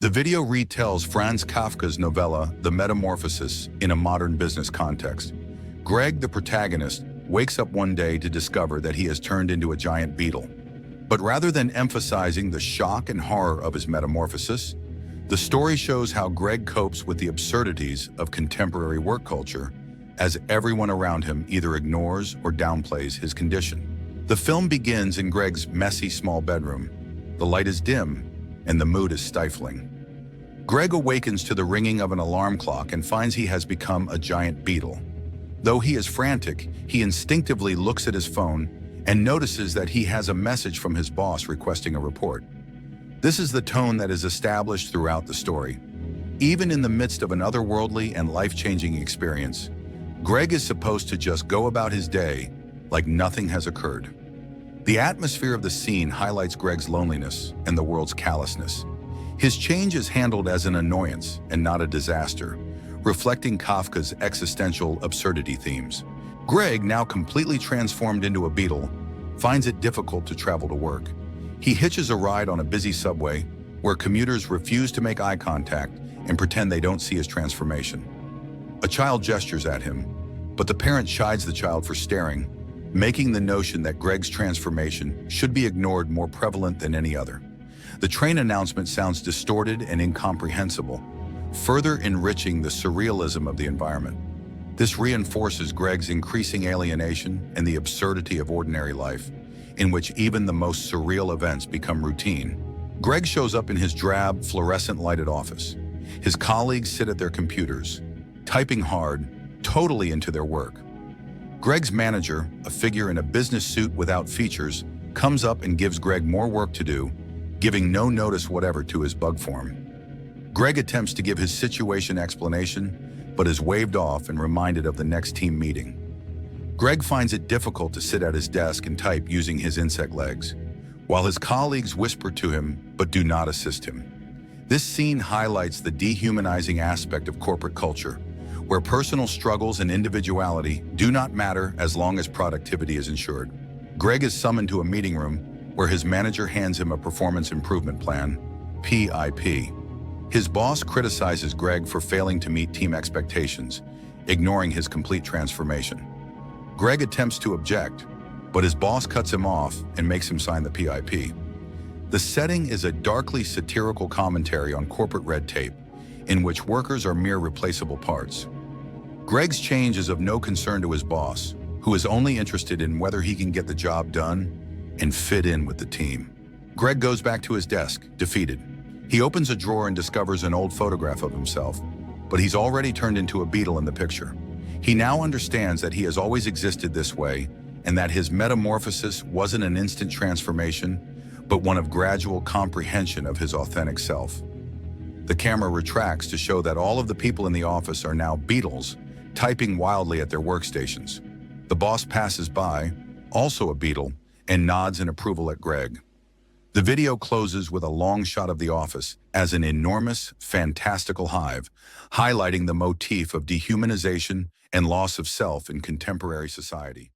The video retells Franz Kafka's novella, The Metamorphosis, in a modern business context. Greg, the protagonist, wakes up one day to discover that he has turned into a giant beetle. But rather than emphasizing the shock and horror of his metamorphosis, the story shows how Greg copes with the absurdities of contemporary work culture, as everyone around him either ignores or downplays his condition. The film begins in Greg's messy small bedroom. The light is dim, and the mood is stifling. Greg awakens to the ringing of an alarm clock and finds he has become a giant beetle. Though he is frantic, he instinctively looks at his phone and notices that he has a message from his boss requesting a report. This is the tone that is established throughout the story. Even in the midst of an otherworldly and life-changing experience, Greg is supposed to just go about his day like nothing has occurred. The atmosphere of the scene highlights Greg's loneliness and the world's callousness. His change is handled as an annoyance and not a disaster, reflecting Kafka's existential absurdity themes. Greg, now completely transformed into a beetle, finds it difficult to travel to work. He hitches a ride on a busy subway where commuters refuse to make eye contact and pretend they don't see his transformation. A child gestures at him, but the parent chides the child for staring, making the notion that Greg's transformation should be ignored more prevalent than any other. The train announcement sounds distorted and incomprehensible, further enriching the surrealism of the environment. This reinforces Greg's increasing alienation and the absurdity of ordinary life, in which even the most surreal events become routine. Greg shows up in his drab, fluorescent-lighted office. His colleagues sit at their computers, typing hard, totally into their work. Greg's manager, a figure in a business suit without features, comes up and gives Greg more work to do, giving no notice whatever to his bug form. Greg attempts to give his situation explanation, but is waved off and reminded of the next team meeting. Greg finds it difficult to sit at his desk and type using his insect legs, while his colleagues whisper to him but do not assist him. This scene highlights the dehumanizing aspect of corporate culture, where personal struggles and individuality do not matter as long as productivity is ensured. Greg is summoned to a meeting room where his manager hands him a performance improvement plan, PIP. His boss criticizes Greg for failing to meet team expectations, ignoring his complete transformation. Greg attempts to object, but his boss cuts him off and makes him sign the PIP. The setting is a darkly satirical commentary on corporate red tape, in which workers are mere replaceable parts. Greg's change is of no concern to his boss, who is only interested in whether he can get the job done and fit in with the team. Greg goes back to his desk, defeated. He opens a drawer and discovers an old photograph of himself, but he's already turned into a beetle in the picture. He now understands that he has always existed this way and that his metamorphosis wasn't an instant transformation, but one of gradual comprehension of his authentic self. The camera retracts to show that all of the people in the office are now beetles, typing wildly at their workstations. The boss passes by, also a beetle, and nods in approval at Greg. The video closes with a long shot of the office as an enormous, fantastical hive, highlighting the motif of dehumanization and loss of self in contemporary society.